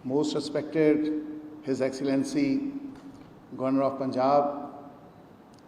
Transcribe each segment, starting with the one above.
most respected His Excellency Governor of Punjab,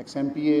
XMPA,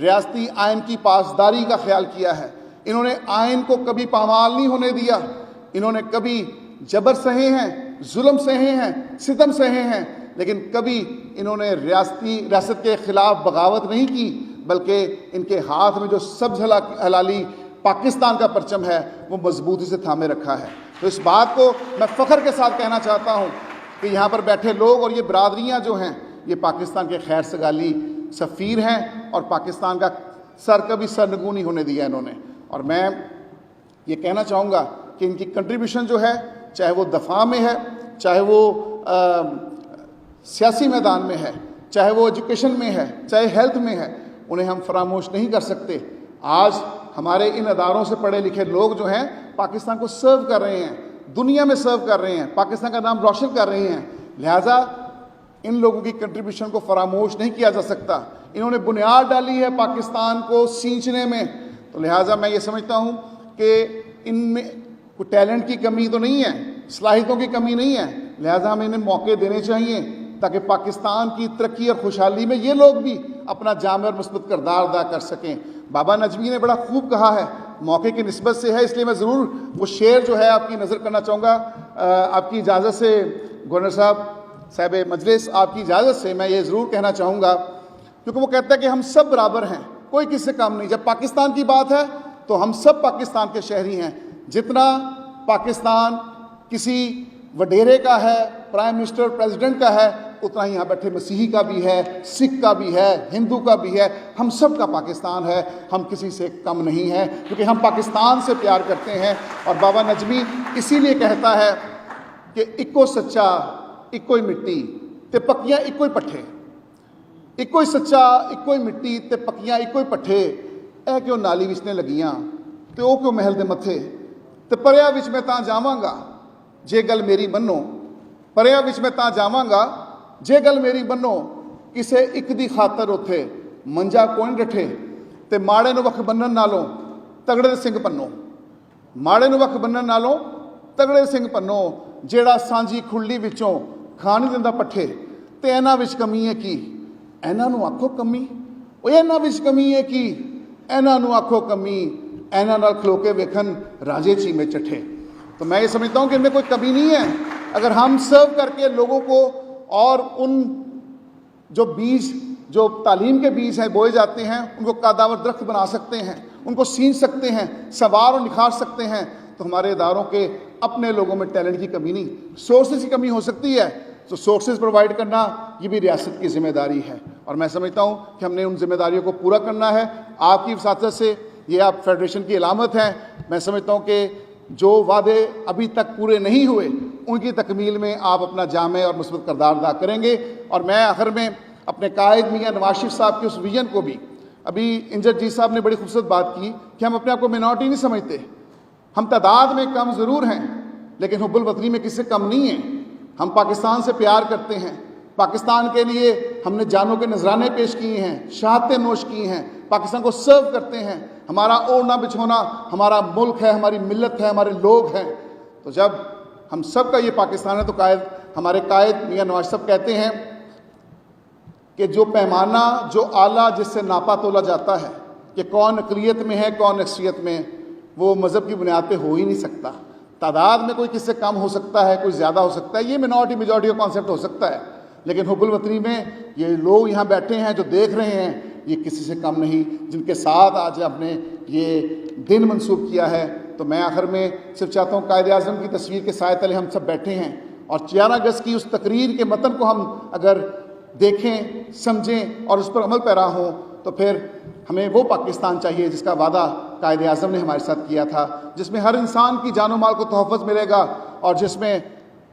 ریاستی آئین کی پاسداری کا خیال کیا ہے، انہوں نے آئین کو کبھی پامال نہیں ہونے دیا، انہوں نے کبھی جبر سہے ہیں، ظلم سہے ہیں، ستم سہے ہیں، لیکن کبھی انہوں نے ریاست کے خلاف بغاوت نہیں کی، بلکہ ان کے ہاتھ میں جو سبز ہلالی پاکستان کا پرچم ہے وہ مضبوطی سے تھامے رکھا ہے۔ تو اس بات کو میں فخر کے ساتھ کہنا چاہتا ہوں کہ یہاں پر بیٹھے لوگ اور یہ برادریاں جو ہیں یہ پاکستان کے خیر سگالی سفیر ہیں، اور پاکستان کا سر کبھی سرنگوں نہیں ہونے دیا انہوں نے۔ اور میں یہ کہنا چاہوں گا کہ ان کی کنٹریبیوشن جو ہے، چاہے وہ دفاع میں ہے، چاہے وہ سیاسی میدان میں ہے، چاہے وہ ایجوکیشن میں ہے، چاہے ہیلتھ میں ہے، انہیں ہم فراموش نہیں کر سکتے۔ آج ہمارے ان اداروں سے پڑھے لکھے لوگ جو ہیں پاکستان کو سرو کر رہے ہیں، دنیا میں سرو کر رہے ہیں، پاکستان کا نام روشن کر رہے ہیں، لہٰذا ان لوگوں کی کنٹریبیوشن کو فراموش نہیں کیا جا سکتا۔ انہوں نے بنیاد ڈالی ہے پاکستان کو سینچنے میں، تو لہٰذا میں یہ سمجھتا ہوں کہ ان میں کوئی ٹیلنٹ کی کمی تو نہیں ہے، صلاحیتوں کی کمی نہیں ہے، لہٰذا ہمیں انہیں موقع دینے چاہیے تاکہ پاکستان کی ترقی اور خوشحالی میں یہ لوگ بھی اپنا جامع اور مثبت کردار ادا کر سکیں۔ بابا نجمی نے بڑا خوب کہا ہے، موقع کی نسبت سے ہے، اس لیے میں ضرور وہ شعر جو ہے آپ کی نظر کرنا چاہوں گا۔ آپ کی اجازت سے گورنر صاحب مجلس، آپ کی اجازت سے میں یہ ضرور کہنا چاہوں گا، کیونکہ وہ کہتا ہے کہ ہم سب برابر ہیں، کوئی کسی سے کم نہیں۔ جب پاکستان کی بات ہے تو ہم سب پاکستان کے شہری ہیں، جتنا پاکستان کسی وڈیرے کا ہے، پرائم منسٹر پریزیڈنٹ کا ہے، اتنا ہی یہاں بیٹھے مسیحی کا بھی ہے، سکھ کا بھی ہے، ہندو کا بھی ہے، ہم سب کا پاکستان ہے، ہم کسی سے کم نہیں ہیں، کیونکہ ہم پاکستان سے پیار کرتے ہیں۔ اور بابا نجمی اسی لیے کہتا ہے کہ اکو سچا اکو ہی مٹی تے پکیاں اکو ہی پٹھے، اکو ہی سچا اکو ہی مٹی تے پکیاں اکو ہی پٹھے، اے کیوں نالی وچ نے لگیاں تے او کیوں محل دے متھے، تے پریا وچ میں تاں جاواں گا جے گل میری منو، پریا وچ میں تاں جاواں گا جے گل میری منو، کسے ایک دی خاطر اتھے منجا کوئی ڈٹھے، تے ماڑے نو وکھ بنن نالوں تگڑے دے سنگ پنو، ماڑے نو وکھ بنن نالوں تگڑے سنگ پنو، جیڑا سانجی کھلی وچوں کھان نہیں دیندا پٹھے، تے انہاں وچ کمی ہے کی، انہاں نو آکھو کمی، اوے انہاں وچ کمی ہے کی، انہاں نو آکھو کمی، انہاں نال کھلو کے ویکھن راجے چیمے چٹھے۔ تو میں یہ سمجھتا ہوں کہ ان میں کوئی کمی نہیں ہے، اگر ہم سرو کر کے لوگوں کو اور ان جو بیج جو تعلیم کے بیج ہیں بوئے جاتے ہیں ان کو قادآور درخت بنا سکتے ہیں، ان کو سینچ سکتے ہیں، سنوار اور نکھار سکتے ہیں، تو ہمارے اداروں کے اپنے لوگوں میں ٹیلنٹ کی کمی نہیں، سورسز کی کمی ہو سکتی ہے، تو سورسز پرووائڈ کرنا یہ بھی ریاست کی ذمہ داری ہے، اور میں سمجھتا ہوں کہ ہم نے ان ذمہ داریوں کو پورا کرنا ہے۔ آپ کی وساطت سے یہ آپ فیڈریشن کی علامت ہیں، میں سمجھتا ہوں کہ جو وعدے ابھی تک پورے نہیں ہوئے ان کی تکمیل میں آپ اپنا جامع اور مثبت کردار ادا کریں گے۔ اور میں آخر میں اپنے قائد میاں نواز شریف صاحب کے اس ویژن کو بھی، ابھی انجد جی صاحب نے بڑی خوبصورت بات کی کہ ہم اپنے آپ کو مینارٹی نہیں سمجھتے، ہم تعداد میں کم ضرور ہیں لیکن حب الوطنی میں کسی سے کم نہیں ہیں، ہم پاکستان سے پیار کرتے ہیں، پاکستان کے لیے ہم نے جانوں کے نذرانے پیش کیے ہیں، شہادتیں نوش کی ہیں، پاکستان کو سرو کرتے ہیں، ہمارا اوڑھنا بچھونا ہمارا ملک ہے، ہماری ملت ہے، ہمارے لوگ ہیں۔ تو جب ہم سب کا یہ پاکستان ہے تو ہمارے قائد میاں نواز صاحب کہتے ہیں کہ جو پیمانہ جو آلہ جس سے ناپا تولا جاتا ہے کہ کون اقلیت میں ہے کون اکثریت میں، وہ مذہب کی بنیاد پہ ہو ہی نہیں سکتا۔ تعداد میں کوئی کس سے کم ہو سکتا ہے، کوئی زیادہ ہو سکتا ہے، یہ مینارٹی میجورٹی کا کانسیپٹ ہو سکتا ہے، لیکن حب الوطنی میں یہ لوگ یہاں بیٹھے ہیں جو دیکھ رہے ہیں یہ کسی سے کم نہیں، جن کے ساتھ آج ہم نے یہ دن منسوخ کیا ہے۔ تو میں آخر میں صرف چاہتا ہوں قائد اعظم کی تصویر کے سائے تلے ہم سب بیٹھے ہیں، اور 11 اگست کی اس تقریر کے متن کو ہم اگر دیکھیں سمجھیں اور اس پر عمل پیرا ہوں تو پھر ہمیں وہ پاکستان چاہیے جس کا وعدہ قائد اعظم نے ہمارے ساتھ کیا تھا، جس میں ہر انسان کی جان و مال کو تحفظ ملے گا، اور جس میں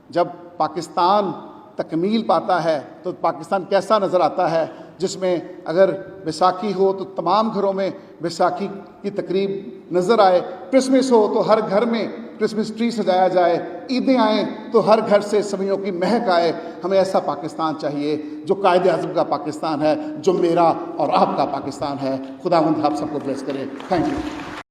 جب پاکستان تکمیل پاتا ہے تو پاکستان کیسا نظر آتا ہے، جس میں اگر بیساکھی ہو تو تمام گھروں میں بیساکھی کی تقریب نظر آئے، کرسمس ہو تو ہر گھر میں کرسمس ٹری سجایا جائے، عیدیں آئیں تو ہر گھر سے سویوں کی مہک آئے۔ ہمیں ایسا پاکستان چاہیے جو قائد اعظم کا پاکستان ہے، جو میرا اور آپ کا پاکستان ہے۔ خداوند آپ سب کو بلیس کرے۔ Thank you.